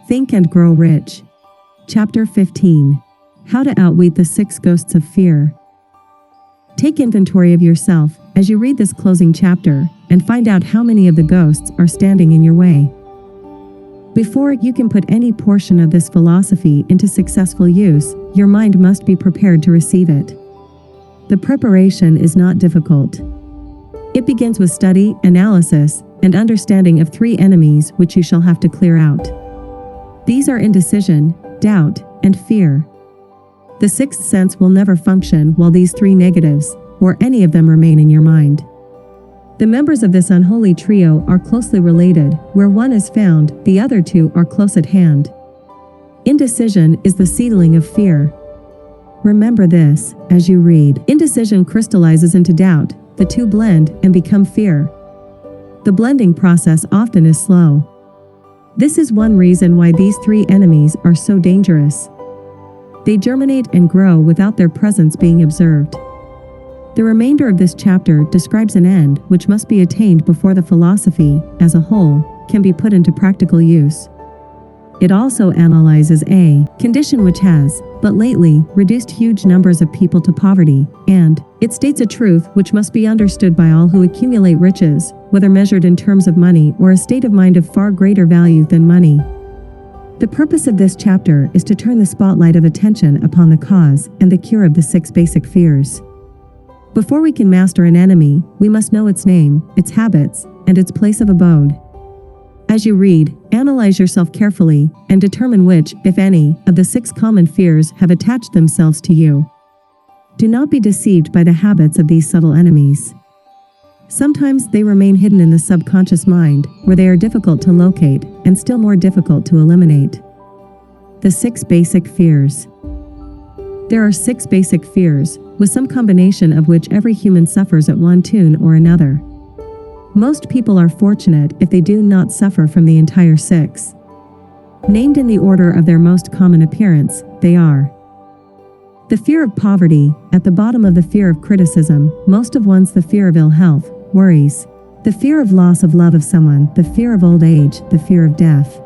Think and Grow Rich. Chapter 15. How to Outwit the 6 Ghosts of Fear. Take inventory of yourself as you read this closing chapter and find out how many of the ghosts are standing in your way. Before you can put any portion of this philosophy into successful use, your mind must be prepared to receive it. The preparation is not difficult. It begins with study, analysis, and understanding of 3 enemies which you shall have to clear out. These are indecision, doubt, and fear. The 6th sense will never function while these 3 negatives, or any of them, remain in your mind. The members of this unholy trio are closely related. Where one is found, the other 2 are close at hand. Indecision is the seedling of fear. Remember this as you read. Indecision crystallizes into doubt, the 2 blend and become fear. The blending process often is slow. This is one reason why these 3 enemies are so dangerous. They germinate and grow without their presence being observed. The remainder of this chapter describes an end which must be attained before the philosophy, as a whole, can be put into practical use. It also analyzes a condition which has, but lately, reduced huge numbers of people to poverty, and it states a truth which must be understood by all who accumulate riches, whether measured in terms of money or a state of mind of far greater value than money. The purpose of this chapter is to turn the spotlight of attention upon the cause and the cure of the 6 basic fears. Before we can master an enemy, we must know its name, its habits, and its place of abode. As you read, analyze yourself carefully and determine which, if any, of the 6 common fears have attached themselves to you. Do not be deceived by the habits of these subtle enemies. Sometimes they remain hidden in the subconscious mind, where they are difficult to locate and still more difficult to eliminate. The 6 basic fears. There are 6 basic fears, with some combination of which every human suffers at one tune or another. Most people are fortunate if they do not suffer from the entire 6. Named in the order of their most common appearance, they are: the fear of poverty, at the bottom of the fear of criticism, most of one's the fear of ill health, worries, the fear of loss of love of someone, the fear of old age, the fear of death.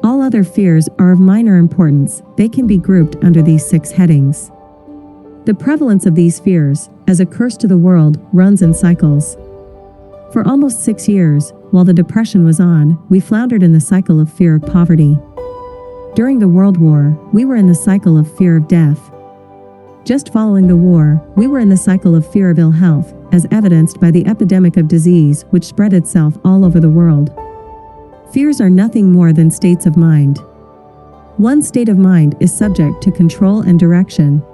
All other fears are of minor importance. They can be grouped under these 6 headings. The prevalence of these fears, as a curse to the world, runs in cycles. For almost 6 years, while the Depression was on, we floundered in the cycle of fear of poverty. During the World War, we were in the cycle of fear of death. Just following the war, we were in the cycle of fear of ill health, as evidenced by the epidemic of disease which spread itself all over the world. Fears are nothing more than states of mind. One state of mind is subject to control and direction.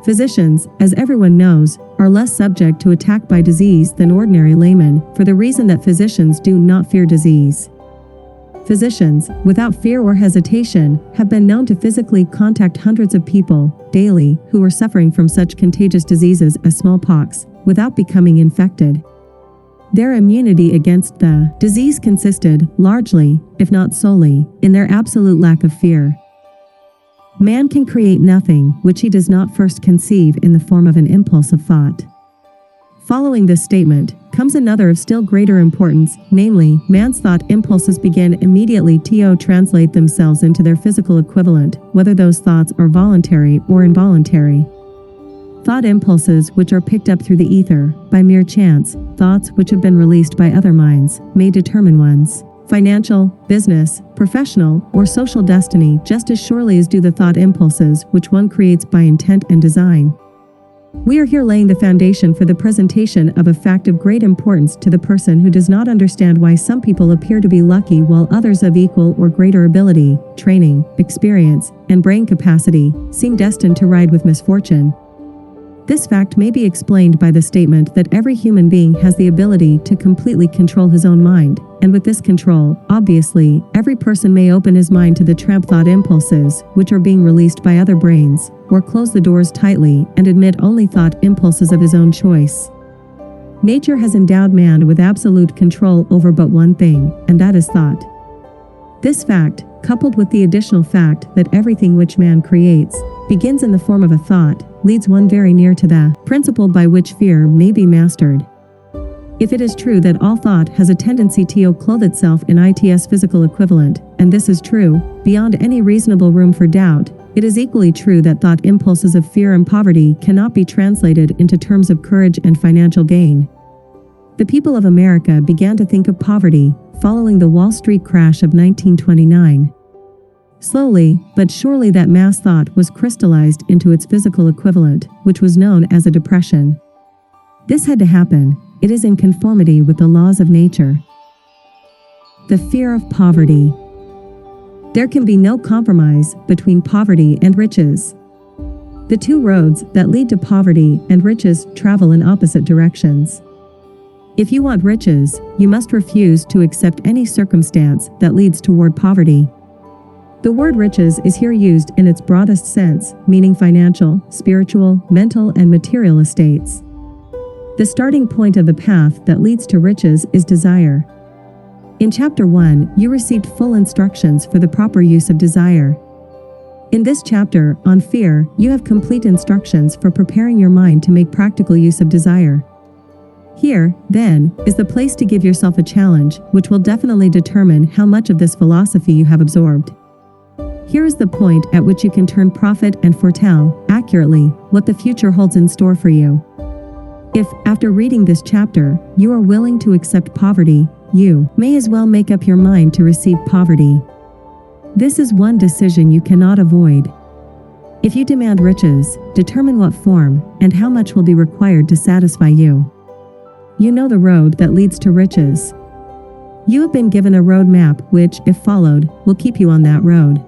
Physicians, as everyone knows, are less subject to attack by disease than ordinary laymen, for the reason that physicians do not fear disease. Physicians, without fear or hesitation, have been known to physically contact hundreds of people, daily, who were suffering from such contagious diseases as smallpox, without becoming infected. Their immunity against the disease consisted, largely, if not solely, in their absolute lack of fear. Man can create nothing which he does not first conceive in the form of an impulse of thought. Following this statement, comes another of still greater importance, namely, man's thought impulses begin immediately to translate themselves into their physical equivalent, whether those thoughts are voluntary or involuntary. Thought impulses which are picked up through the ether, by mere chance, thoughts which have been released by other minds, may determine one's financial, business, professional, or social destiny just as surely as do the thought impulses which one creates by intent and design. We are here laying the foundation for the presentation of a fact of great importance to the person who does not understand why some people appear to be lucky while others of equal or greater ability, training, experience, and brain capacity seem destined to ride with misfortune. This fact may be explained by the statement that every human being has the ability to completely control his own mind, and with this control, obviously, every person may open his mind to the tramp thought impulses, which are being released by other brains, or close the doors tightly and admit only thought impulses of his own choice. Nature has endowed man with absolute control over but one thing, and that is thought. This fact, coupled with the additional fact that everything which man creates begins in the form of a thought, leads one very near to the principle by which fear may be mastered. If it is true that all thought has a tendency to clothe itself in its physical equivalent, and this is true, beyond any reasonable room for doubt, it is equally true that thought impulses of fear and poverty cannot be translated into terms of courage and financial gain. The people of America began to think of poverty following the Wall Street crash of 1929. Slowly, but surely that mass thought was crystallized into its physical equivalent, which was known as a depression. This had to happen. It is in conformity with the laws of nature. The fear of poverty. There can be no compromise between poverty and riches. The two roads that lead to poverty and riches travel in opposite directions. If you want riches, you must refuse to accept any circumstance that leads toward poverty. The word riches is here used in its broadest sense, meaning financial, spiritual, mental, and material estates. The starting point of the path that leads to riches is desire. In Chapter 1, you received full instructions for the proper use of desire. In this chapter, on fear, you have complete instructions for preparing your mind to make practical use of desire. Here, then, is the place to give yourself a challenge, which will definitely determine how much of this philosophy you have absorbed. Here is the point at which you can turn prophet and foretell, accurately, what the future holds in store for you. If, after reading this chapter, you are willing to accept poverty, you may as well make up your mind to receive poverty. This is one decision you cannot avoid. If you demand riches, determine what form and how much will be required to satisfy you. You know the road that leads to riches. You have been given a road map which, if followed, will keep you on that road.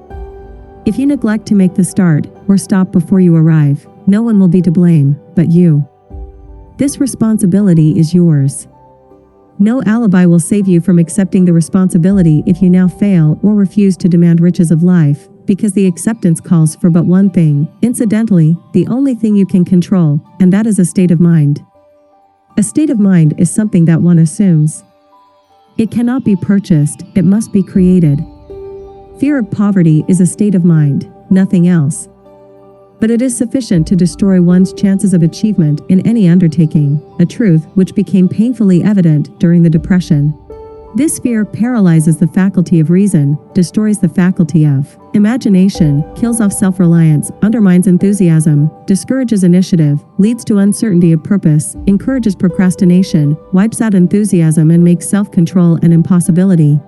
If you neglect to make the start, or stop before you arrive, no one will be to blame, but you. This responsibility is yours. No alibi will save you from accepting the responsibility if you now fail or refuse to demand riches of life, because the acceptance calls for but one thing, incidentally, the only thing you can control, and that is a state of mind. A state of mind is something that one assumes. It cannot be purchased, it must be created. Fear of poverty is a state of mind, nothing else. But it is sufficient to destroy one's chances of achievement in any undertaking, a truth which became painfully evident during the Depression. This fear paralyzes the faculty of reason, destroys the faculty of imagination, kills off self-reliance, undermines enthusiasm, discourages initiative, leads to uncertainty of purpose, encourages procrastination, wipes out enthusiasm and makes self-control an impossibility.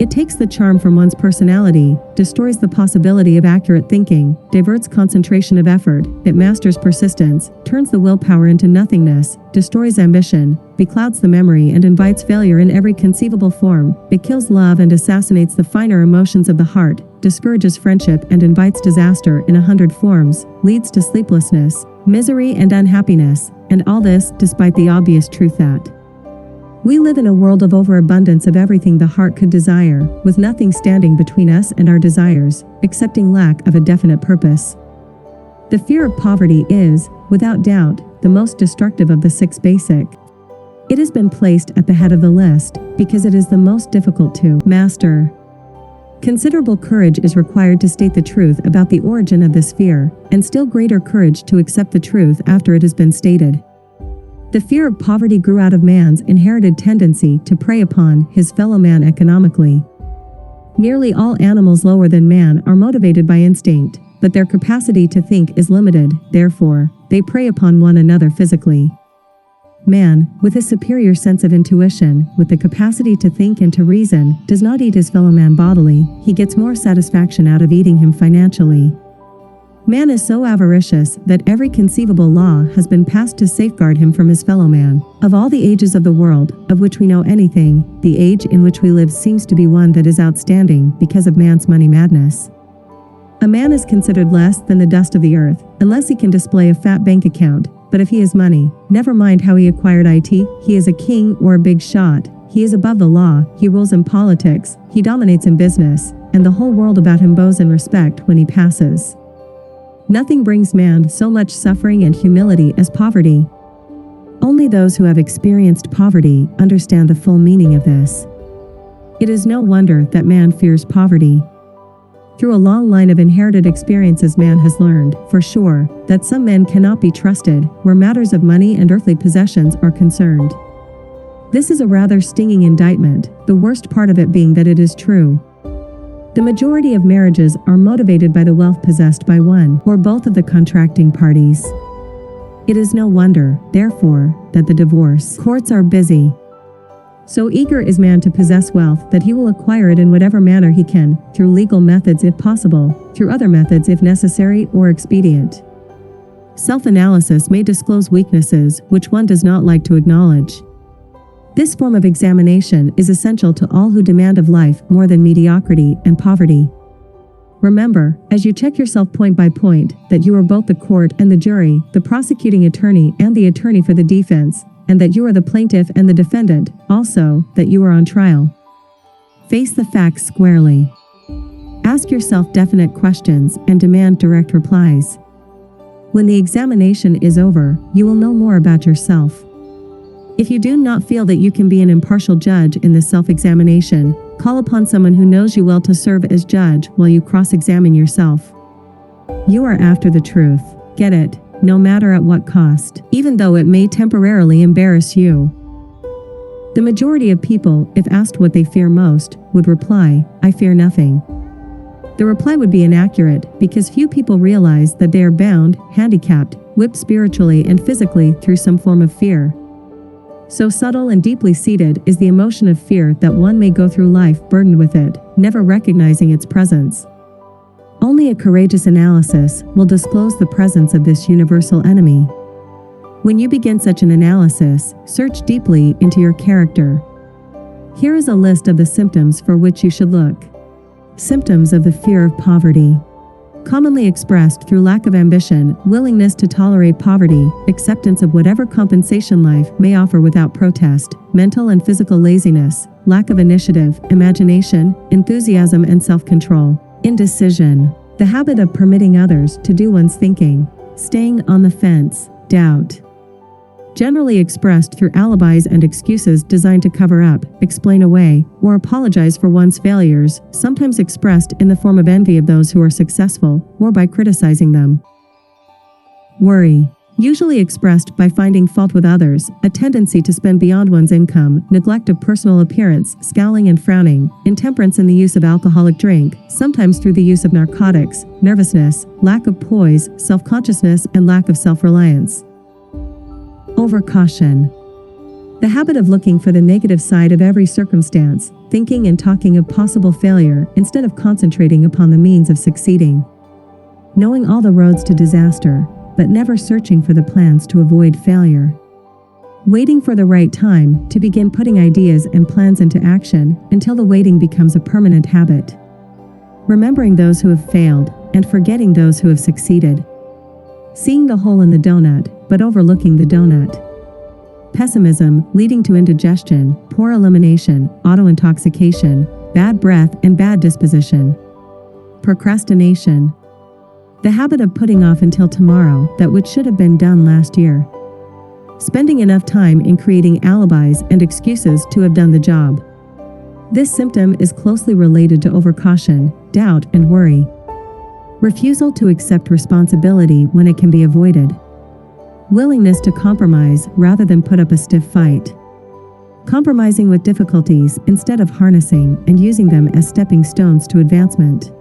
It takes the charm from one's personality, destroys the possibility of accurate thinking, diverts concentration of effort, it masters persistence, turns the willpower into nothingness, destroys ambition, beclouds the memory and invites failure in every conceivable form, it kills love and assassinates the finer emotions of the heart, discourages friendship and invites disaster in 100 forms, leads to sleeplessness, misery and unhappiness, and all this despite the obvious truth that we live in a world of overabundance of everything the heart could desire, with nothing standing between us and our desires, excepting lack of a definite purpose. The fear of poverty is, without doubt, the most destructive of the 6 basic. It has been placed at the head of the list, because it is the most difficult to master. Considerable courage is required to state the truth about the origin of this fear, and still greater courage to accept the truth after it has been stated. The fear of poverty grew out of man's inherited tendency to prey upon his fellow man economically. Nearly all animals lower than man are motivated by instinct, but their capacity to think is limited, therefore, they prey upon one another physically. Man, with his superior sense of intuition, with the capacity to think and to reason, does not eat his fellow man bodily, he gets more satisfaction out of eating him financially. Man is so avaricious that every conceivable law has been passed to safeguard him from his fellow man. Of all the ages of the world, of which we know anything, the age in which we live seems to be one that is outstanding because of man's money madness. A man is considered less than the dust of the earth, unless he can display a fat bank account, but if he has money, never mind how he acquired it, he is a king or a big shot, he is above the law, he rules in politics, he dominates in business, and the whole world about him bows in respect when he passes. Nothing brings man so much suffering and humility as poverty. Only those who have experienced poverty understand the full meaning of this. It is no wonder that man fears poverty. Through a long line of inherited experiences, man has learned, for sure, that some men cannot be trusted where matters of money and earthly possessions are concerned. This is a rather stinging indictment, the worst part of it being that it is true. The majority of marriages are motivated by the wealth possessed by one or both of the contracting parties. It is no wonder, therefore, that the divorce courts are busy. So eager is man to possess wealth that he will acquire it in whatever manner he can, through legal methods if possible, through other methods if necessary or expedient. Self-analysis may disclose weaknesses which one does not like to acknowledge. This form of examination is essential to all who demand of life more than mediocrity and poverty. Remember, as you check yourself point by point, that you are both the court and the jury, the prosecuting attorney and the attorney for the defense, and that you are the plaintiff and the defendant, also, that you are on trial. Face the facts squarely. Ask yourself definite questions and demand direct replies. When the examination is over, you will know more about yourself. If you do not feel that you can be an impartial judge in this self-examination, call upon someone who knows you well to serve as judge while you cross-examine yourself. You are after the truth. Get it, no matter at what cost, even though it may temporarily embarrass you. The majority of people, if asked what they fear most, would reply, "I fear nothing." The reply would be inaccurate, because few people realize that they are bound, handicapped, whipped spiritually and physically through some form of fear. So subtle and deeply seated is the emotion of fear that one may go through life burdened with it, never recognizing its presence. Only a courageous analysis will disclose the presence of this universal enemy. When you begin such an analysis, search deeply into your character. Here is a list of the symptoms for which you should look. Symptoms of the fear of poverty. Commonly expressed through lack of ambition, willingness to tolerate poverty, acceptance of whatever compensation life may offer without protest, mental and physical laziness, lack of initiative, imagination, enthusiasm and self-control, indecision, the habit of permitting others to do one's thinking, staying on the fence, doubt. Generally expressed through alibis and excuses designed to cover up, explain away, or apologize for one's failures, sometimes expressed in the form of envy of those who are successful, or by criticizing them. Worry. Usually expressed by finding fault with others, a tendency to spend beyond one's income, neglect of personal appearance, scowling and frowning, intemperance in the use of alcoholic drink, sometimes through the use of narcotics, nervousness, lack of poise, self-consciousness and lack of self-reliance. Overcaution. The habit of looking for the negative side of every circumstance, thinking and talking of possible failure instead of concentrating upon the means of succeeding. Knowing all the roads to disaster, but never searching for the plans to avoid failure. Waiting for the right time to begin putting ideas and plans into action until the waiting becomes a permanent habit. Remembering those who have failed and forgetting those who have succeeded. Seeing the hole in the donut, but overlooking the donut. Pessimism, leading to indigestion, poor elimination, auto-intoxication, bad breath and bad disposition. Procrastination. The habit of putting off until tomorrow that which should have been done last year. Spending enough time in creating alibis and excuses to have done the job. This symptom is closely related to overcaution, doubt and worry. Refusal to accept responsibility when it can be avoided. Willingness to compromise rather than put up a stiff fight. Compromising with difficulties instead of harnessing and using them as stepping stones to advancement.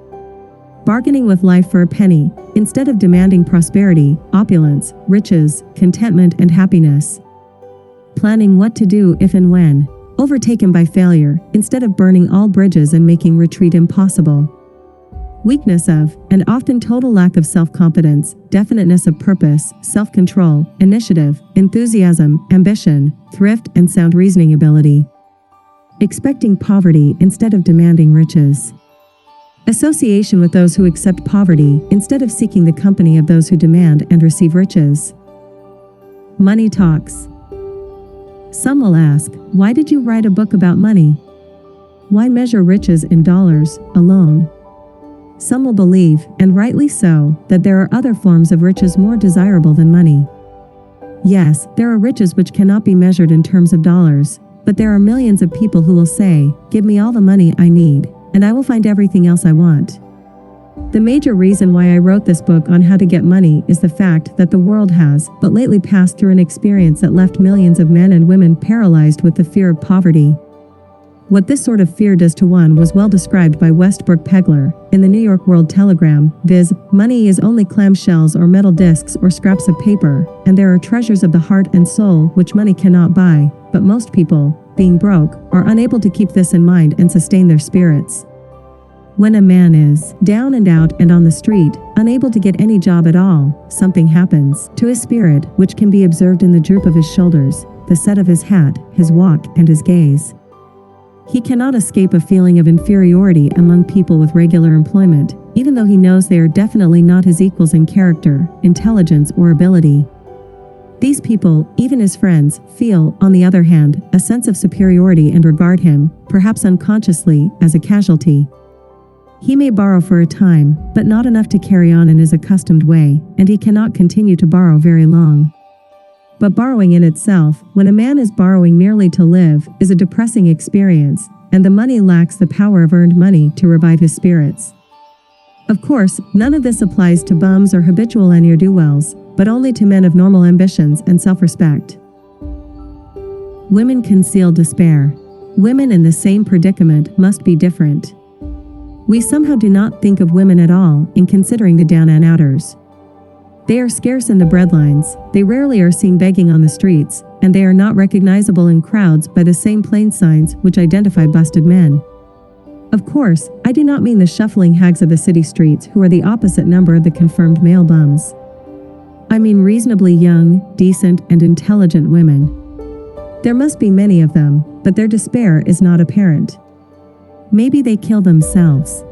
Bargaining with life for a penny instead of demanding prosperity, opulence, riches, contentment and happiness. Planning what to do if and when overtaken by failure instead of burning all bridges and making retreat impossible. Weakness of, and often total lack of self-confidence, definiteness of purpose, self-control, initiative, enthusiasm, ambition, thrift and sound reasoning ability. Expecting poverty instead of demanding riches. Association with those who accept poverty instead of seeking the company of those who demand and receive riches. Money talks. Some will ask, why did you write a book about money? Why measure riches in dollars alone? Some will believe, and rightly so, that there are other forms of riches more desirable than money. Yes, there are riches which cannot be measured in terms of dollars, but there are millions of people who will say, give me all the money I need, and I will find everything else I want. The major reason why I wrote this book on how to get money is the fact that the world has, but lately passed through an experience that left millions of men and women paralyzed with the fear of poverty. What this sort of fear does to one was well described by Westbrook Pegler in the New York World Telegram, viz., money is only clamshells or metal discs or scraps of paper, and there are treasures of the heart and soul which money cannot buy, but most people, being broke, are unable to keep this in mind and sustain their spirits. When a man is down and out and on the street, unable to get any job at all, something happens to his spirit which can be observed in the droop of his shoulders, the set of his hat, his walk, and his gaze. He cannot escape a feeling of inferiority among people with regular employment, even though he knows they are definitely not his equals in character, intelligence, or ability. These people, even his friends, feel, on the other hand, a sense of superiority and regard him, perhaps unconsciously, as a casualty. He may borrow for a time, but not enough to carry on in his accustomed way, and he cannot continue to borrow very long. But borrowing in itself, when a man is borrowing merely to live, is a depressing experience, and the money lacks the power of earned money to revive his spirits. Of course, none of this applies to bums or habitual ne'er-do-wells, but only to men of normal ambitions and self-respect. Women conceal despair. Women in the same predicament must be different. We somehow do not think of women at all in considering the down and outers. They are scarce in the breadlines, they rarely are seen begging on the streets, and they are not recognizable in crowds by the same plain signs which identify busted men. Of course, I do not mean the shuffling hags of the city streets who are the opposite number of the confirmed male bums. I mean reasonably young, decent, and intelligent women. There must be many of them, but their despair is not apparent. Maybe they kill themselves.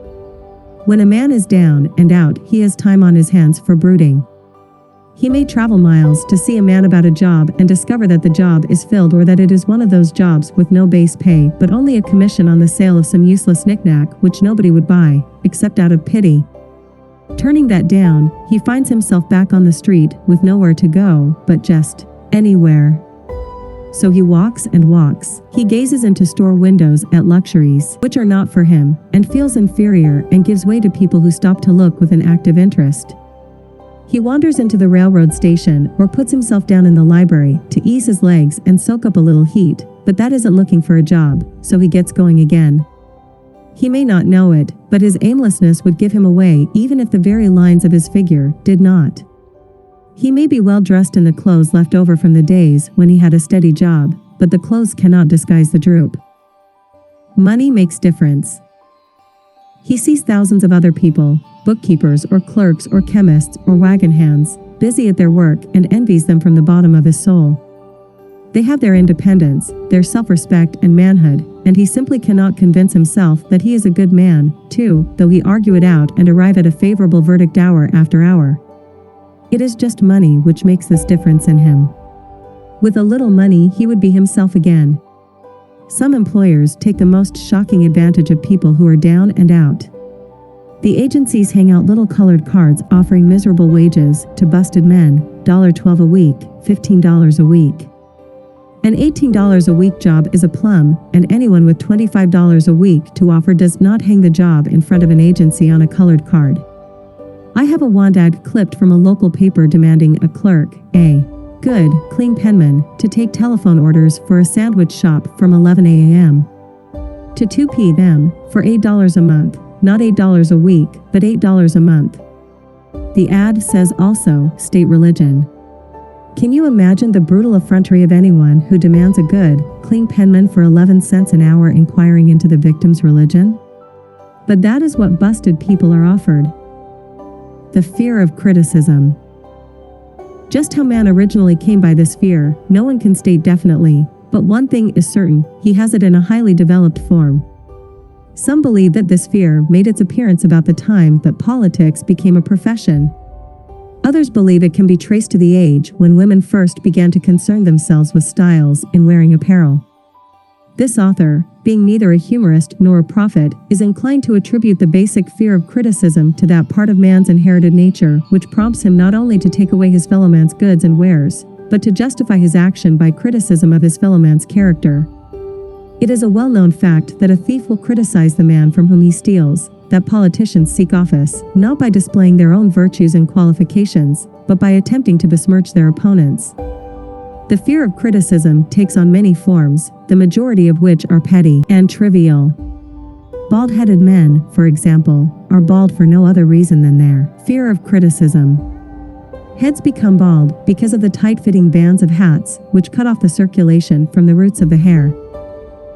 When a man is down and out, he has time on his hands for brooding. He may travel miles to see a man about a job and discover that the job is filled or that it is one of those jobs with no base pay but only a commission on the sale of some useless knickknack which nobody would buy, except out of pity. Turning that down, he finds himself back on the street with nowhere to go but just anywhere. So he walks and walks. He gazes into store windows at luxuries which are not for him, and feels inferior and gives way to people who stop to look with an active interest. He wanders into the railroad station or puts himself down in the library to ease his legs and soak up a little heat, but that isn't looking for a job, so he gets going again. He may not know it, but his aimlessness would give him away even if the very lines of his figure did not. He may be well dressed in the clothes left over from the days when he had a steady job, but the clothes cannot disguise the droop. Money makes difference. He sees thousands of other people, bookkeepers or clerks or chemists or wagon hands, busy at their work and envies them from the bottom of his soul. They have their independence, their self-respect and manhood, and he simply cannot convince himself that he is a good man, too, though he argue it out and arrive at a favorable verdict hour after hour. It is just money which makes this difference in him. With a little money he would be himself again. Some employers take the most shocking advantage of people who are down and out. The agencies hang out little colored cards offering miserable wages to busted men, $12 a week, $15 a week. An $18 a week job is a plum, and anyone with $25 a week to offer does not hang the job in front of an agency on a colored card. I have a want ad clipped from a local paper demanding a clerk, a good, clean penman, to take telephone orders for a sandwich shop from 11 a.m. to 2 p.m. for $8 a month, not $8 a week, but $8 a month. The ad says also, state religion. Can you imagine the brutal effrontery of anyone who demands a good, clean penman for 11 cents an hour inquiring into the victim's religion? But that is what busted people are offered. The fear of criticism. Just how man originally came by this fear, no one can state definitely, but one thing is certain, he has it in a highly developed form. Some believe that this fear made its appearance about the time that politics became a profession. Others believe it can be traced to the age when women first began to concern themselves with styles in wearing apparel. This author, being neither a humorist nor a prophet, is inclined to attribute the basic fear of criticism to that part of man's inherited nature which prompts him not only to take away his fellow man's goods and wares, but to justify his action by criticism of his fellow man's character. It is a well-known fact that a thief will criticize the man from whom he steals, that politicians seek office, not by displaying their own virtues and qualifications, but by attempting to besmirch their opponents. The fear of criticism takes on many forms, the majority of which are petty and trivial. Bald-headed men, for example, are bald for no other reason than their fear of criticism. Heads become bald because of the tight-fitting bands of hats, which cut off the circulation from the roots of the hair.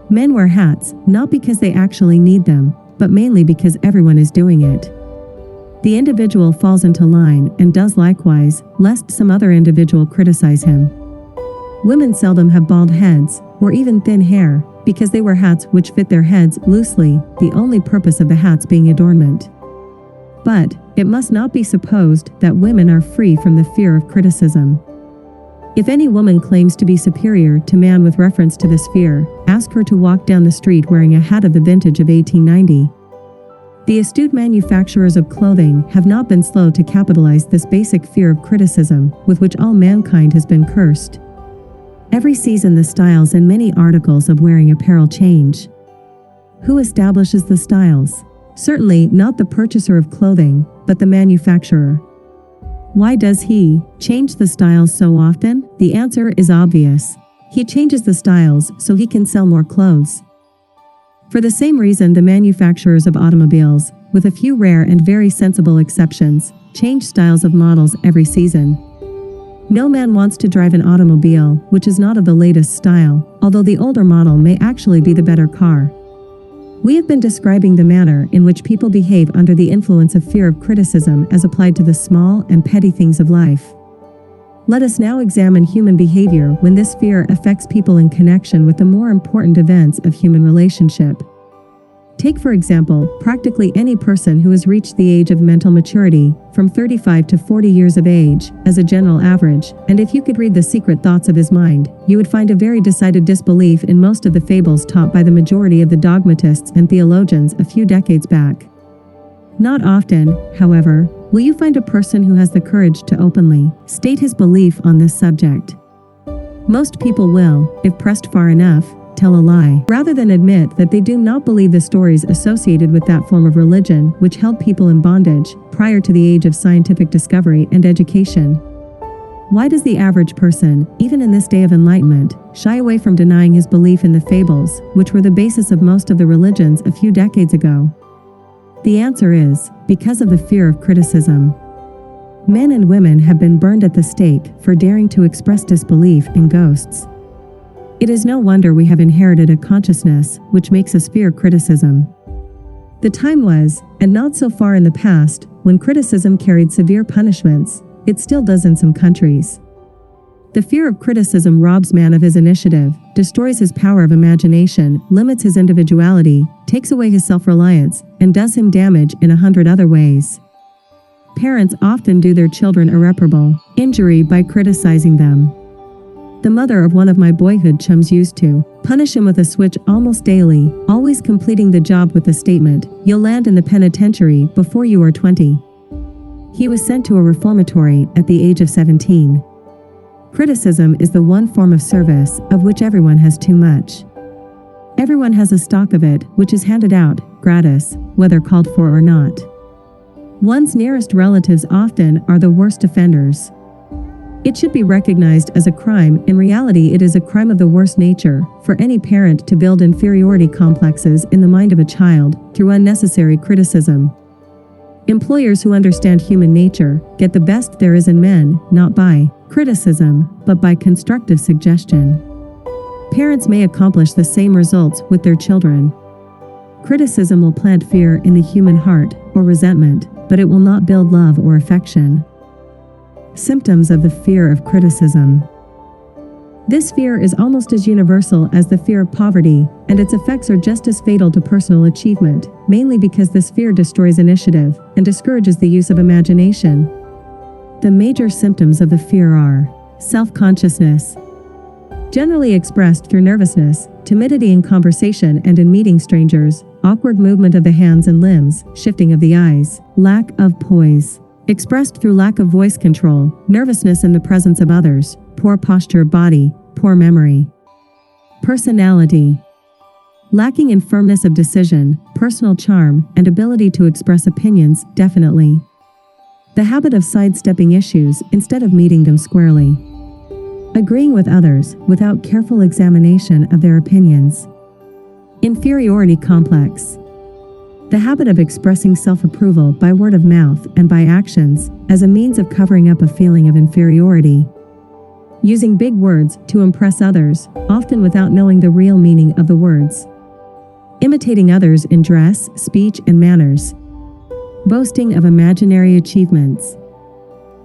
Men wear hats, not because they actually need them, but mainly because everyone is doing it. The individual falls into line and does likewise, lest some other individual criticize him. Women seldom have bald heads, or even thin hair, because they wear hats which fit their heads loosely, the only purpose of the hats being adornment. But it must not be supposed that women are free from the fear of criticism. If any woman claims to be superior to man with reference to this fear, ask her to walk down the street wearing a hat of the vintage of 1890. The astute manufacturers of clothing have not been slow to capitalize this basic fear of criticism, with which all mankind has been cursed. Every season the styles and many articles of wearing apparel change. Who establishes the styles? Certainly not the purchaser of clothing, but the manufacturer. Why does he change the styles so often? The answer is obvious. He changes the styles so he can sell more clothes. For the same reason the manufacturers of automobiles, with a few rare and very sensible exceptions, change styles of models every season. No man wants to drive an automobile which is not of the latest style, although the older model may actually be the better car. We have been describing the manner in which people behave under the influence of fear of criticism as applied to the small and petty things of life. Let us now examine human behavior when this fear affects people in connection with the more important events of human relationship. Take for example, practically any person who has reached the age of mental maturity, from 35 to 40 years of age, as a general average, and if you could read the secret thoughts of his mind, you would find a very decided disbelief in most of the fables taught by the majority of the dogmatists and theologians a few decades back. Not often, however, will you find a person who has the courage to openly state his belief on this subject. Most people will, if pressed far enough, tell a lie, rather than admit that they do not believe the stories associated with that form of religion which held people in bondage prior to the age of scientific discovery and education. Why does the average person, even in this day of enlightenment, shy away from denying his belief in the fables, which were the basis of most of the religions a few decades ago? The answer is, because of the fear of criticism. Men and women have been burned at the stake for daring to express disbelief in ghosts. It is no wonder we have inherited a consciousness which makes us fear criticism. The time was, and not so far in the past, when criticism carried severe punishments. It still does in some countries. The fear of criticism robs man of his initiative, destroys his power of imagination, limits his individuality, takes away his self-reliance, and does him damage in 100 other ways. Parents often do their children irreparable injury by criticizing them. The mother of one of my boyhood chums used to punish him with a switch almost daily, always completing the job with the statement, "You'll land in the penitentiary before you are 20. He was sent to a reformatory at the age of 17. Criticism is the one form of service of which everyone has too much. Everyone has a stock of it which is handed out, gratis, whether called for or not. One's nearest relatives often are the worst offenders. It should be recognized as a crime. In reality, it is a crime of the worst nature for any parent to build inferiority complexes in the mind of a child through unnecessary criticism. Employers who understand human nature get the best there is in men, not by criticism, but by constructive suggestion. Parents may accomplish the same results with their children. Criticism will plant fear in the human heart or resentment, but it will not build love or affection. Symptoms of the fear of criticism. This fear is almost as universal as the fear of poverty, and its effects are just as fatal to personal achievement, mainly because this fear destroys initiative and discourages the use of imagination. The major symptoms of the fear are self-consciousness, generally expressed through nervousness, timidity in conversation and in meeting strangers, awkward movement of the hands and limbs, shifting of the eyes, lack of poise, expressed through lack of voice control, nervousness in the presence of others, poor posture of body, poor memory. Personality. Lacking in firmness of decision, personal charm, and ability to express opinions, definitely. The habit of sidestepping issues instead of meeting them squarely. Agreeing with others without careful examination of their opinions. Inferiority complex. The habit of expressing self-approval by word of mouth and by actions as a means of covering up a feeling of inferiority. Using big words to impress others, often without knowing the real meaning of the words. Imitating others in dress, speech, and manners. Boasting of imaginary achievements.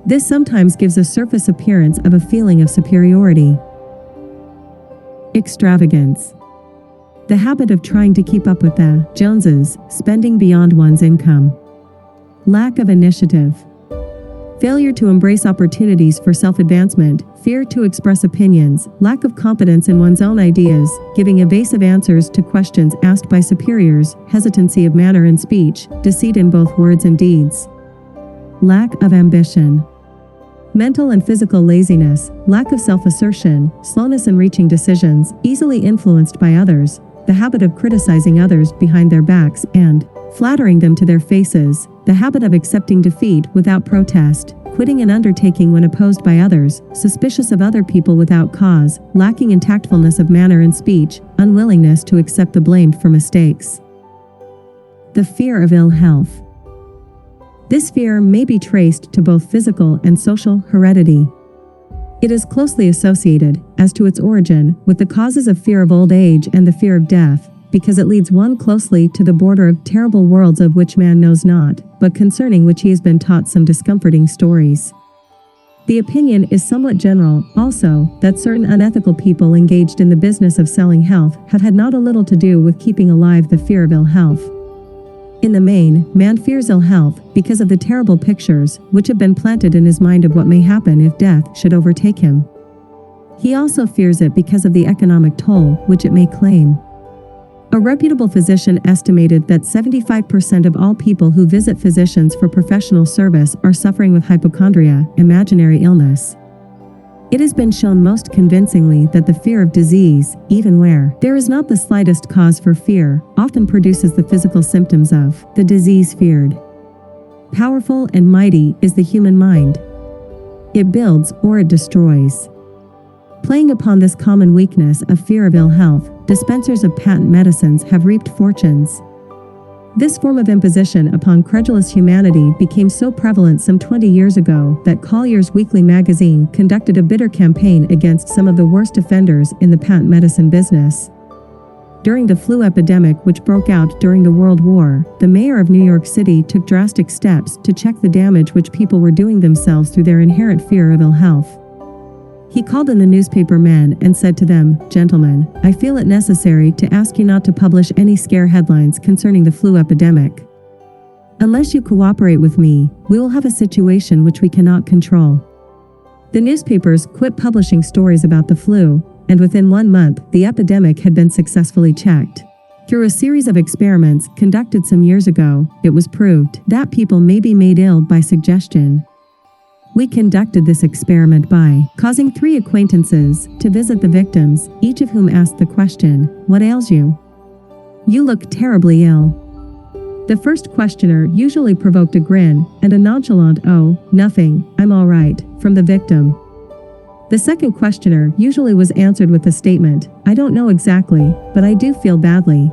This sometimes gives a surface appearance of a feeling of superiority. Extravagance. The habit of trying to keep up with the Joneses, spending beyond one's income. Lack of initiative. Failure to embrace opportunities for self-advancement, fear to express opinions, lack of confidence in one's own ideas, giving evasive answers to questions asked by superiors, hesitancy of manner and speech, deceit in both words and deeds. Lack of ambition. Mental and physical laziness, lack of self-assertion, slowness in reaching decisions, easily influenced by others, the habit of criticizing others behind their backs and flattering them to their faces, the habit of accepting defeat without protest, quitting an undertaking when opposed by others, suspicious of other people without cause, lacking in tactfulness of manner and speech, unwillingness to accept the blame for mistakes. The fear of ill health. This fear may be traced to both physical and social heredity. It is closely associated, as to its origin, with the causes of fear of old age and the fear of death, because it leads one closely to the border of terrible worlds of which man knows not, but concerning which he has been taught some discomforting stories. The opinion is somewhat general, also, that certain unethical people engaged in the business of selling health have had not a little to do with keeping alive the fear of ill health. In the main, man fears ill health because of the terrible pictures which have been planted in his mind of what may happen if death should overtake him. He also fears it because of the economic toll which it may claim. A reputable physician estimated that 75% of all people who visit physicians for professional service are suffering with hypochondria, imaginary illness. It has been shown most convincingly that the fear of disease, even where there is not the slightest cause for fear, often produces the physical symptoms of the disease feared. Powerful and mighty is the human mind. It builds or it destroys. Playing upon this common weakness of fear of ill health, dispensers of patent medicines have reaped fortunes. This form of imposition upon credulous humanity became so prevalent some 20 years ago that Collier's Weekly magazine conducted a bitter campaign against some of the worst offenders in the patent medicine business. During the flu epidemic which broke out during the World War, the mayor of New York City took drastic steps to check the damage which people were doing themselves through their inherent fear of ill health. He called in the newspaper men and said to them, "Gentlemen, I feel it necessary to ask you not to publish any scare headlines concerning the flu epidemic. Unless you cooperate with me, we will have a situation which we cannot control." The newspapers quit publishing stories about the flu, and within 1 month, the epidemic had been successfully checked. Through a series of experiments conducted some years ago, it was proved that people may be made ill by suggestion. We conducted this experiment by causing 3 acquaintances to visit the victims, each of whom asked the question, "What ails you?" "You look terribly ill." The first questioner usually provoked a grin and a nonchalant "Oh, nothing, I'm all right," from the victim. The second questioner usually was answered with the statement, "I don't know exactly, but I do feel badly."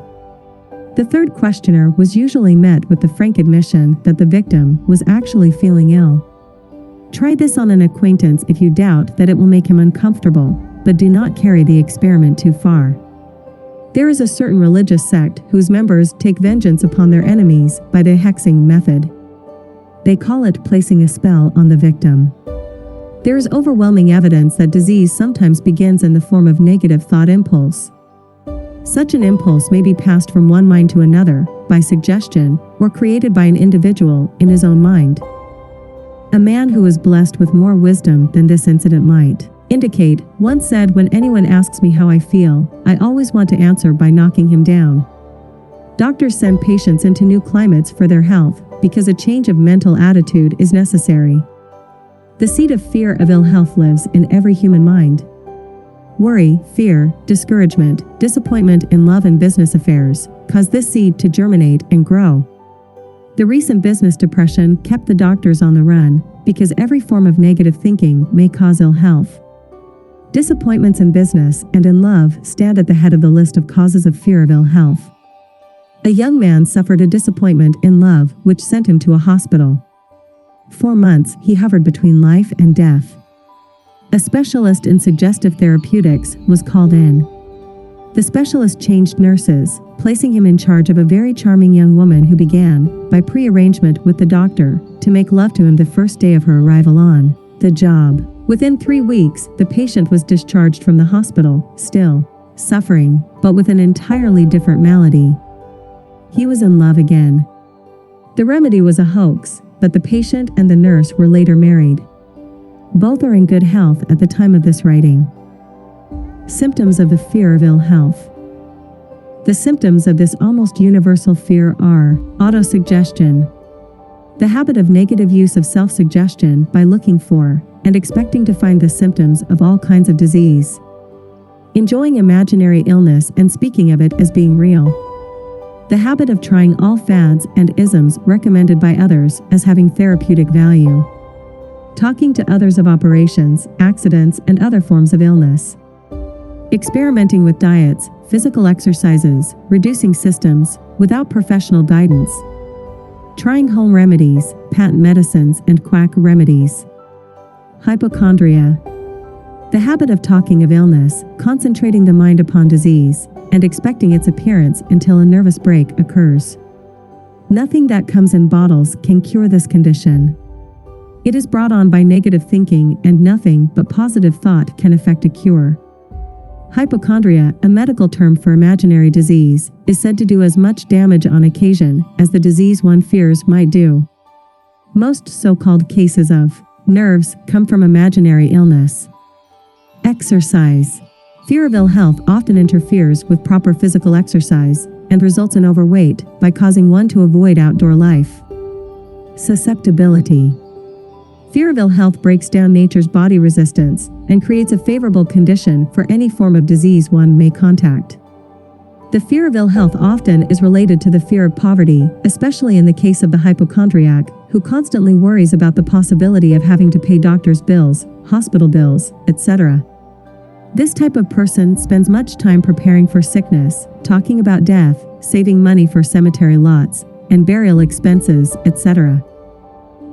The third questioner was usually met with the frank admission that the victim was actually feeling ill. Try this on an acquaintance if you doubt that it will make him uncomfortable, but do not carry the experiment too far. There is a certain religious sect whose members take vengeance upon their enemies by the hexing method. They call it placing a spell on the victim. There is overwhelming evidence that disease sometimes begins in the form of negative thought impulse. Such an impulse may be passed from one mind to another, by suggestion, or created by an individual in his own mind. A man who is blessed with more wisdom than this incident might indicate once said, "When anyone asks me how I feel, I always want to answer by knocking him down." Doctors send patients into new climates for their health because a change of mental attitude is necessary. The seed of fear of ill health lives in every human mind. Worry, fear, discouragement, disappointment in love and business affairs cause this seed to germinate and grow. The recent business depression kept the doctors on the run because every form of negative thinking may cause ill health. Disappointments in business and in love stand at the head of the list of causes of fear of ill health. A young man suffered a disappointment in love which sent him to a hospital. 4 months he hovered between life and death. A specialist in suggestive therapeutics was called in. The specialist changed nurses, placing him in charge of a very charming young woman who began, by pre-arrangement with the doctor, to make love to him the first day of her arrival on the job. Within 3 weeks, the patient was discharged from the hospital, still suffering, but with an entirely different malady. He was in love again. The remedy was a hoax, but the patient and the nurse were later married. Both are in good health at the time of this writing. Symptoms of the fear of ill health. The symptoms of this almost universal fear are autosuggestion, the habit of negative use of self-suggestion by looking for and expecting to find the symptoms of all kinds of disease, enjoying imaginary illness and speaking of it as being real, the habit of trying all fads and isms recommended by others as having therapeutic value, talking to others of operations, accidents, and other forms of illness, experimenting with diets, physical exercises, reducing systems, without professional guidance, trying home remedies, patent medicines, and quack remedies. Hypochondria. The habit of talking of illness, concentrating the mind upon disease, and expecting its appearance until a nervous break occurs. Nothing that comes in bottles can cure this condition. It is brought on by negative thinking, and nothing but positive thought can effect a cure. Hypochondria, a medical term for imaginary disease, is said to do as much damage on occasion as the disease one fears might do. Most so-called cases of nerves come from imaginary illness. Exercise. Fear of ill health often interferes with proper physical exercise and results in overweight by causing one to avoid outdoor life. Susceptibility. Fear of ill health breaks down nature's body resistance and creates a favorable condition for any form of disease one may contact. The fear of ill health often is related to the fear of poverty, especially in the case of the hypochondriac, who constantly worries about the possibility of having to pay doctor's bills, hospital bills, etc. This type of person spends much time preparing for sickness, talking about death, saving money for cemetery lots, and burial expenses, etc.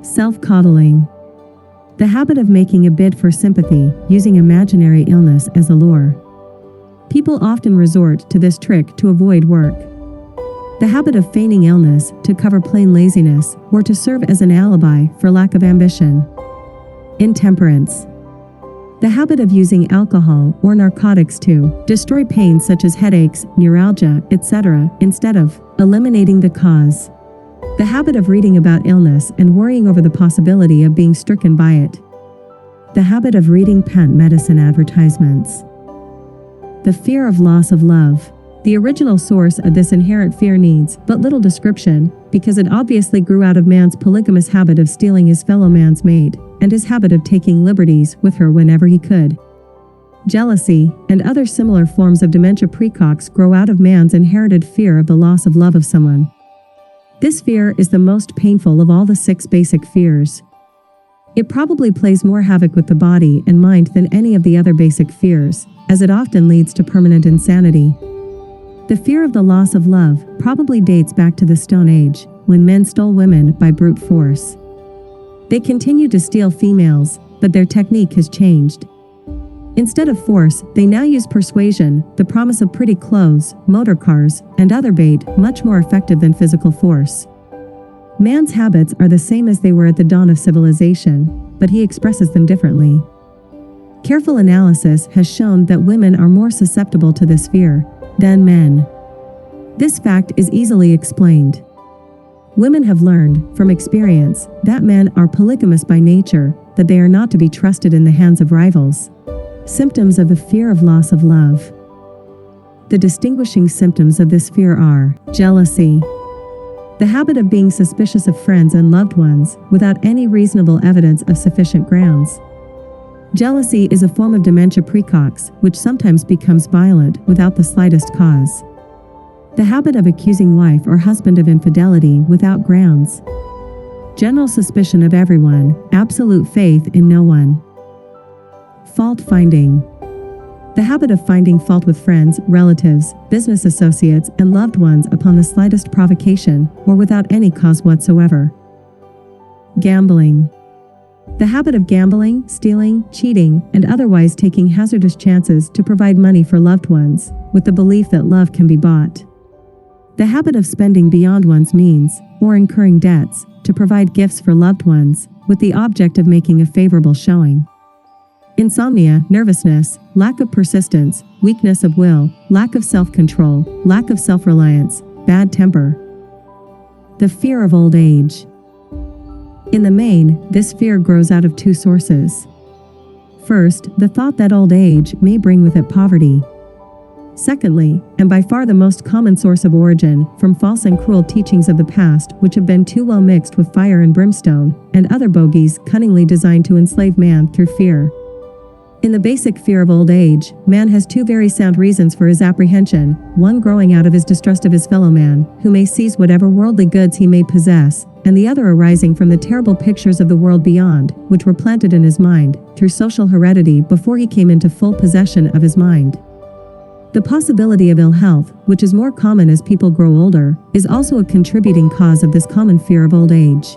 Self-coddling. The habit of making a bid for sympathy, using imaginary illness as a lure. People often resort to this trick to avoid work. The habit of feigning illness to cover plain laziness or to serve as an alibi for lack of ambition. Intemperance. The habit of using alcohol or narcotics to destroy pain such as headaches, neuralgia, etc., instead of eliminating the cause. The habit of reading about illness and worrying over the possibility of being stricken by it. The habit of reading patent medicine advertisements. The fear of loss of love. The original source of this inherent fear needs but little description, because it obviously grew out of man's polygamous habit of stealing his fellow man's mate, and his habit of taking liberties with her whenever he could. Jealousy and other similar forms of dementia precox grow out of man's inherited fear of the loss of love of someone. This fear is the most painful of all the 6 basic fears. It probably plays more havoc with the body and mind than any of the other basic fears, as it often leads to permanent insanity. The fear of the loss of love probably dates back to the Stone Age, when men stole women by brute force. They continue to steal females, but their technique has changed. Instead of force, they now use persuasion, the promise of pretty clothes, motor cars, and other bait, much more effective than physical force. Man's habits are the same as they were at the dawn of civilization, but he expresses them differently. Careful analysis has shown that women are more susceptible to this fear than men. This fact is easily explained. Women have learned, from experience, that men are polygamous by nature, that they are not to be trusted in the hands of rivals. Symptoms of the fear of loss of love. The distinguishing symptoms of this fear are jealousy, the habit of being suspicious of friends and loved ones without any reasonable evidence of sufficient grounds. Jealousy is a form of dementia precox, which sometimes becomes violent without the slightest cause. The habit of accusing wife or husband of infidelity without grounds. General suspicion of everyone, absolute faith in no one. Fault finding. The habit of finding fault with friends, relatives, business associates, and loved ones upon the slightest provocation, or without any cause whatsoever. Gambling. The habit of gambling, stealing, cheating, and otherwise taking hazardous chances to provide money for loved ones, with the belief that love can be bought. The habit of spending beyond one's means, or incurring debts, to provide gifts for loved ones, with the object of making a favorable showing. Insomnia, nervousness, lack of persistence, weakness of will, lack of self-control, lack of self-reliance, bad temper. The fear of old age. In the main, this fear grows out of two sources. First, the thought that old age may bring with it poverty. Secondly, and by far the most common source of origin, from false and cruel teachings of the past which have been too well mixed with fire and brimstone, and other bogies cunningly designed to enslave man through fear. In the basic fear of old age, man has two very sound reasons for his apprehension, one growing out of his distrust of his fellow man, who may seize whatever worldly goods he may possess, and the other arising from the terrible pictures of the world beyond, which were planted in his mind, through social heredity before he came into full possession of his mind. The possibility of ill health, which is more common as people grow older, is also a contributing cause of this common fear of old age.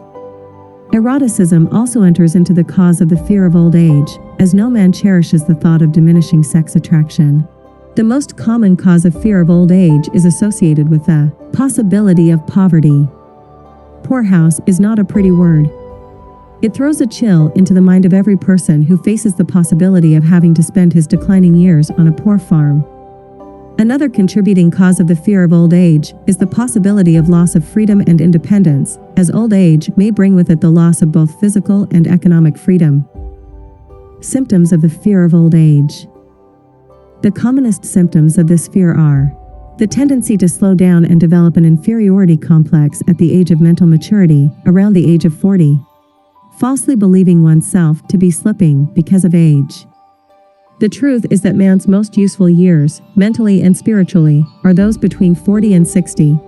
Eroticism also enters into the cause of the fear of old age, as no man cherishes the thought of diminishing sex attraction. The most common cause of fear of old age is associated with the possibility of poverty. Poorhouse is not a pretty word. It throws a chill into the mind of every person who faces the possibility of having to spend his declining years on a poor farm. Another contributing cause of the fear of old age is the possibility of loss of freedom and independence, as old age may bring with it the loss of both physical and economic freedom. Symptoms of the fear of old age. The commonest symptoms of this fear are the tendency to slow down and develop an inferiority complex at the age of mental maturity, around the age of 40. Falsely believing oneself to be slipping because of age. The truth is that man's most useful years, mentally and spiritually, are those between 40 and 60.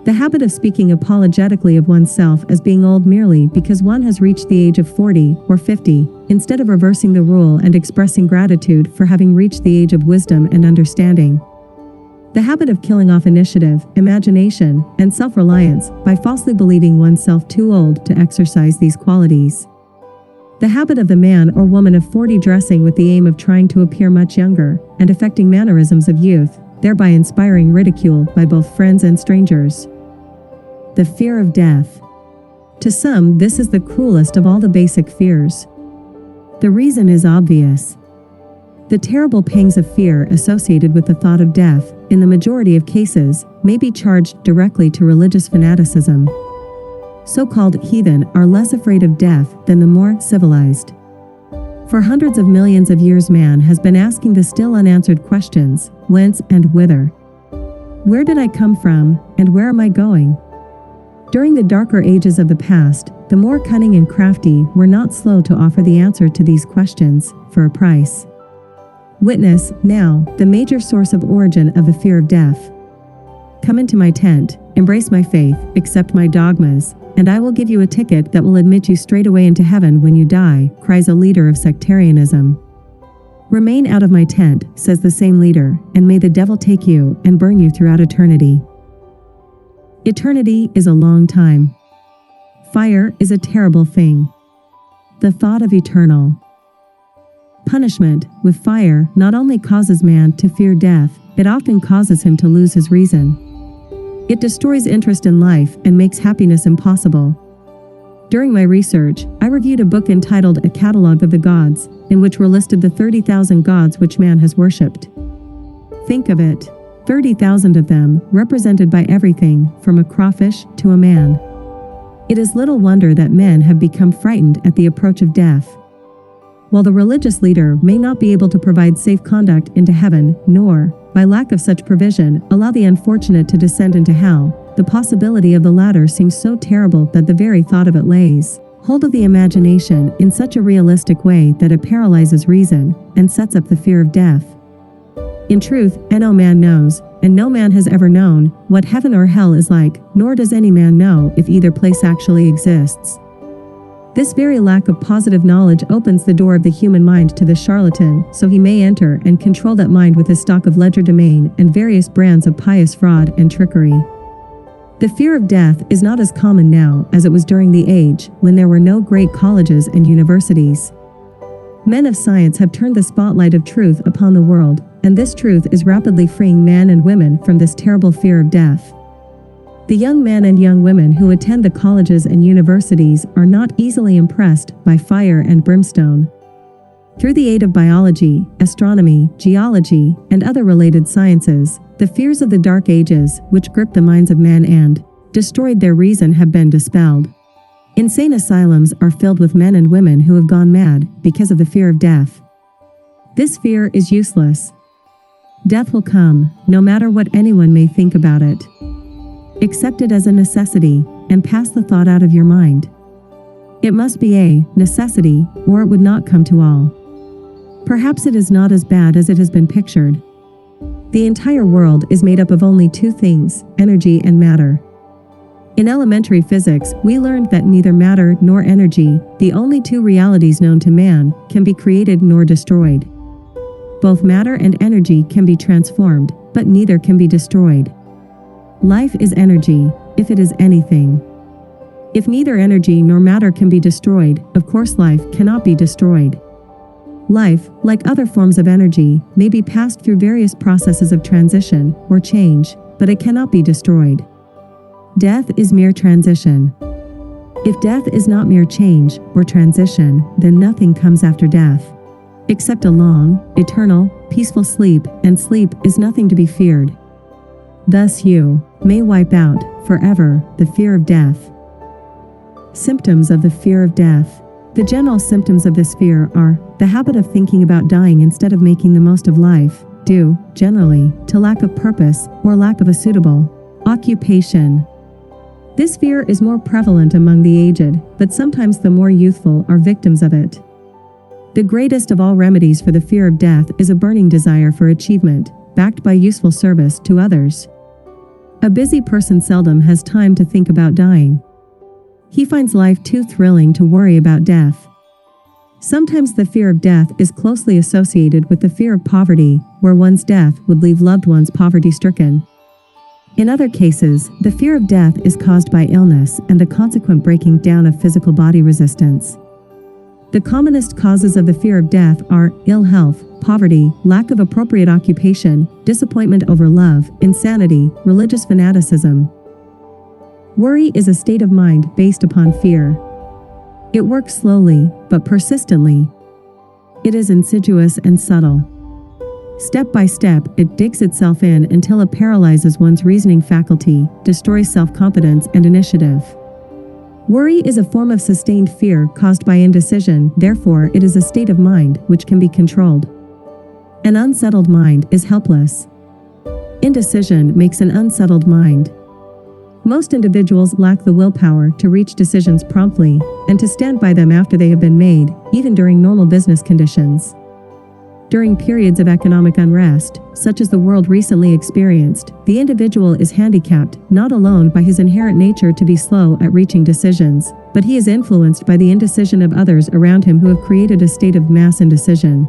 The habit of speaking apologetically of oneself as being old merely because one has reached the age of 40 or 50, instead of reversing the rule and expressing gratitude for having reached the age of wisdom and understanding. The habit of killing off initiative, imagination, and self-reliance by falsely believing oneself too old to exercise these qualities. The habit of the man or woman of 40 dressing with the aim of trying to appear much younger, and affecting mannerisms of youth, thereby inspiring ridicule by both friends and strangers. The fear of death. To some, this is the cruelest of all the basic fears. The reason is obvious. The terrible pangs of fear associated with the thought of death, in the majority of cases, may be charged directly to religious fanaticism. So-called heathen are less afraid of death than the more civilized. For hundreds of millions of years man has been asking the still unanswered questions, whence and whither? Where did I come from, and where am I going? During the darker ages of the past, the more cunning and crafty were not slow to offer the answer to these questions, for a price. Witness, now, the major source of origin of the fear of death. Come into my tent, embrace my faith, accept my dogmas, and I will give you a ticket that will admit you straight away into heaven when you die, cries a leader of sectarianism. Remain out of my tent, says the same leader, and may the devil take you and burn you throughout eternity. Eternity is a long time. Fire is a terrible thing. The thought of eternal punishment with fire not only causes man to fear death, it often causes him to lose his reason. It destroys interest in life and makes happiness impossible. During my research, I reviewed a book entitled A Catalogue of the Gods, in which were listed the 30,000 gods which man has worshipped. Think of it, 30,000 of them, represented by everything, from a crawfish to a man. It is little wonder that men have become frightened at the approach of death. While the religious leader may not be able to provide safe conduct into heaven, nor, by lack of such provision, allow the unfortunate to descend into hell, the possibility of the latter seems so terrible that the very thought of it lays hold of the imagination in such a realistic way that it paralyzes reason and sets up the fear of death. In truth, no man knows, and no man has ever known, what heaven or hell is like, nor does any man know if either place actually exists. This very lack of positive knowledge opens the door of the human mind to the charlatan, so he may enter and control that mind with his stock of legerdemain and various brands of pious fraud and trickery. The fear of death is not as common now as it was during the age when there were no great colleges and universities. Men of science have turned the spotlight of truth upon the world, and this truth is rapidly freeing men and women from this terrible fear of death. The young men and young women who attend the colleges and universities are not easily impressed by fire and brimstone. Through the aid of biology, astronomy, geology, and other related sciences, the fears of the Dark Ages, which gripped the minds of men and destroyed their reason, have been dispelled. Insane asylums are filled with men and women who have gone mad because of the fear of death. This fear is useless. Death will come, no matter what anyone may think about it. Accept it as a necessity, and pass the thought out of your mind. It must be a necessity, or it would not come to all. Perhaps it is not as bad as it has been pictured. The entire world is made up of only two things, energy and matter. In elementary physics, we learned that neither matter nor energy, the only two realities known to man, can be created nor destroyed. Both matter and energy can be transformed, but neither can be destroyed. Life is energy, if it is anything. If neither energy nor matter can be destroyed, of course life cannot be destroyed. Life, like other forms of energy, may be passed through various processes of transition or change, but it cannot be destroyed. Death is mere transition. If death is not mere change or transition, then nothing comes after death, except a long, eternal, peaceful sleep, and sleep is nothing to be feared. Thus you may wipe out, forever, the fear of death. Symptoms of the fear of death. The general symptoms of this fear are the habit of thinking about dying instead of making the most of life, due, generally, to lack of purpose or lack of a suitable occupation. This fear is more prevalent among the aged, but sometimes the more youthful are victims of it. The greatest of all remedies for the fear of death is a burning desire for achievement, backed by useful service to others. A busy person seldom has time to think about dying. He finds life too thrilling to worry about death. Sometimes the fear of death is closely associated with the fear of poverty, where one's death would leave loved ones poverty-stricken. In other cases, the fear of death is caused by illness and the consequent breaking down of physical body resistance. The commonest causes of the fear of death are ill health, poverty, lack of appropriate occupation, disappointment over love, insanity, religious fanaticism. Worry is a state of mind based upon fear. It works slowly, but persistently. It is insidious and subtle. Step by step, it digs itself in until it paralyzes one's reasoning faculty, destroys self-confidence and initiative. Worry is a form of sustained fear caused by indecision, therefore it is a state of mind which can be controlled. An unsettled mind is helpless. Indecision makes an unsettled mind. Most individuals lack the willpower to reach decisions promptly, and to stand by them after they have been made, even during normal business conditions. During periods of economic unrest, such as the world recently experienced, the individual is handicapped, not alone by his inherent nature to be slow at reaching decisions, but he is influenced by the indecision of others around him who have created a state of mass indecision.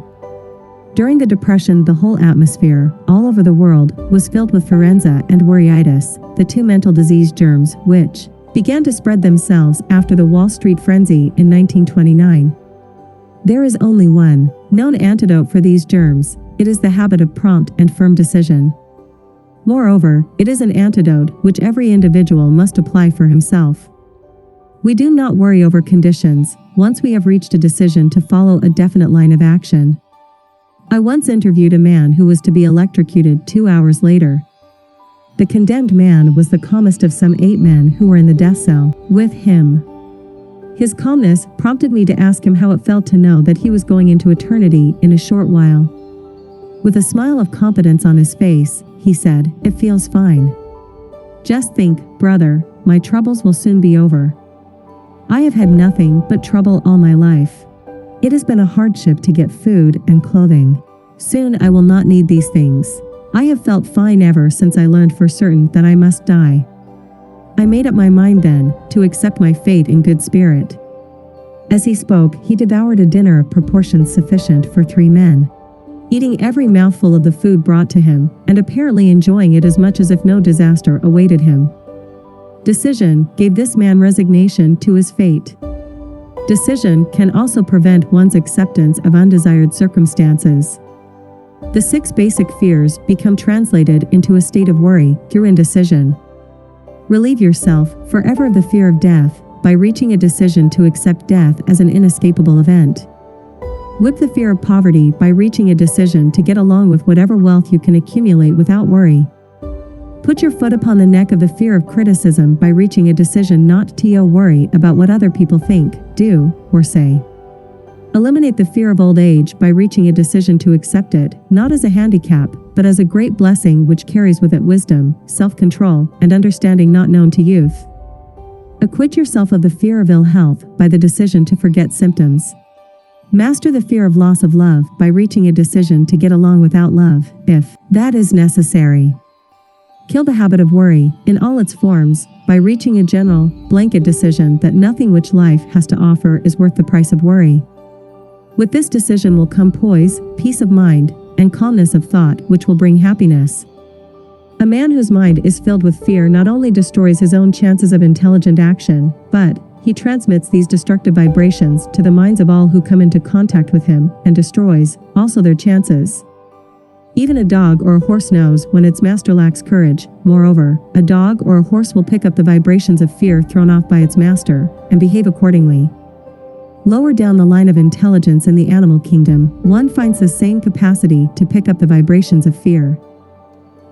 During the Depression, the whole atmosphere, all over the world, was filled with forenza and worryitis, the two mental disease germs, which began to spread themselves after the Wall Street frenzy in 1929. There is only one known antidote for these germs. It is the habit of prompt and firm decision. Moreover, it is an antidote which every individual must apply for himself. We do not worry over conditions once we have reached a decision to follow a definite line of action. I once interviewed a man who was to be electrocuted 2 hours later. The condemned man was the calmest of some 8 men who were in the death cell with him. His calmness prompted me to ask him how it felt to know that he was going into eternity in a short while. With a smile of confidence on his face, he said, "It feels fine. Just think, brother, my troubles will soon be over. I have had nothing but trouble all my life. It has been a hardship to get food and clothing. Soon I will not need these things. I have felt fine ever since I learned for certain that I must die. I made up my mind then to accept my fate in good spirit. As he spoke, he devoured a dinner of proportions sufficient for 3 men, eating every mouthful of the food brought to him, and apparently enjoying it as much as if no disaster awaited him. Decision gave this man resignation to his fate. Decision can also prevent one's acceptance of undesired circumstances. The 6 basic fears become translated into a state of worry through indecision. Relieve yourself forever of the fear of death by reaching a decision to accept death as an inescapable event. Whip the fear of poverty by reaching a decision to get along with whatever wealth you can accumulate without worry. Put your foot upon the neck of the fear of criticism by reaching a decision not to worry about what other people think, do, or say. Eliminate the fear of old age by reaching a decision to accept it, not as a handicap, but as a great blessing which carries with it wisdom, self-control, and understanding not known to youth. Acquit yourself of the fear of ill health by the decision to forget symptoms. Master the fear of loss of love by reaching a decision to get along without love, if that is necessary. Kill the habit of worry, in all its forms, by reaching a general, blanket decision that nothing which life has to offer is worth the price of worry. With this decision will come poise, peace of mind, and calmness of thought which will bring happiness. A man whose mind is filled with fear not only destroys his own chances of intelligent action, but he transmits these destructive vibrations to the minds of all who come into contact with him, and destroys also their chances. Even a dog or a horse knows when its master lacks courage. Moreover, a dog or a horse will pick up the vibrations of fear thrown off by its master, and behave accordingly. Lower down the line of intelligence in the animal kingdom, one finds the same capacity to pick up the vibrations of fear.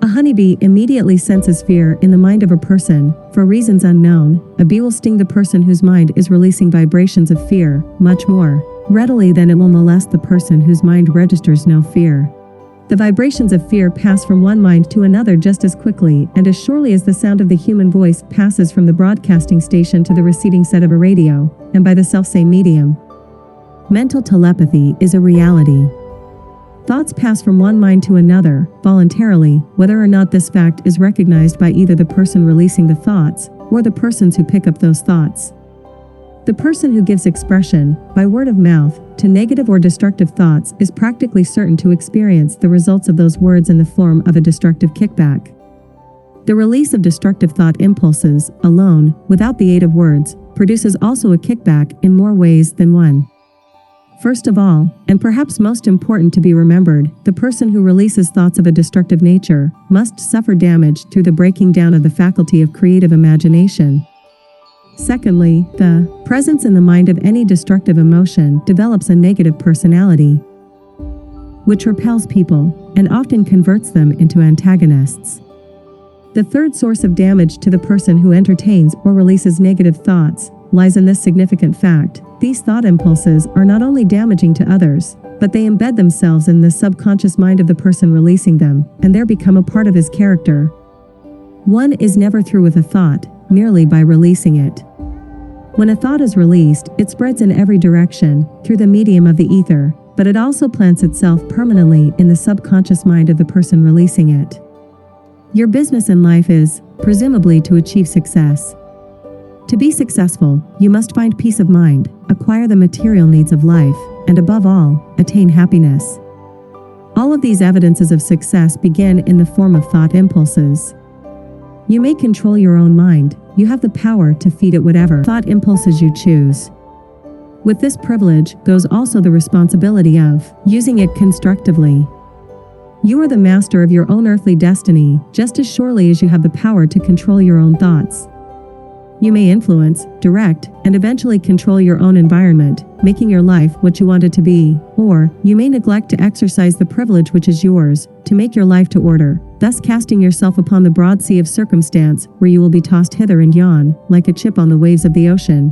A honeybee immediately senses fear in the mind of a person, for reasons unknown. A bee will sting the person whose mind is releasing vibrations of fear, much more readily than it will molest the person whose mind registers no fear. The vibrations of fear pass from one mind to another just as quickly and as surely as the sound of the human voice passes from the broadcasting station to the receiving set of a radio, and by the selfsame medium. Mental telepathy is a reality. Thoughts pass from one mind to another, voluntarily, whether or not this fact is recognized by either the person releasing the thoughts, or the persons who pick up those thoughts. The person who gives expression, by word of mouth, to negative or destructive thoughts is practically certain to experience the results of those words in the form of a destructive kickback. The release of destructive thought impulses, alone, without the aid of words, produces also a kickback in more ways than one. First of all, and perhaps most important to be remembered, the person who releases thoughts of a destructive nature must suffer damage through the breaking down of the faculty of creative imagination. Secondly, the presence in the mind of any destructive emotion develops a negative personality, which repels people, and often converts them into antagonists. The third source of damage to the person who entertains or releases negative thoughts lies in this significant fact. These thought impulses are not only damaging to others, but they embed themselves in the subconscious mind of the person releasing them, and there become a part of his character. One is never through with a thought, merely by releasing it. When a thought is released, it spreads in every direction, through the medium of the ether, but it also plants itself permanently in the subconscious mind of the person releasing it. Your business in life is, presumably, to achieve success. To be successful, you must find peace of mind, acquire the material needs of life, and above all, attain happiness. All of these evidences of success begin in the form of thought impulses. You may control your own mind. You have the power to feed it whatever thought impulses you choose. With this privilege goes also the responsibility of using it constructively. You are the master of your own earthly destiny, just as surely as you have the power to control your own thoughts. You may influence, direct, and eventually control your own environment, making your life what you want it to be, or you may neglect to exercise the privilege which is yours, to make your life to order, thus casting yourself upon the broad sea of circumstance, where you will be tossed hither and yon, like a chip on the waves of the ocean.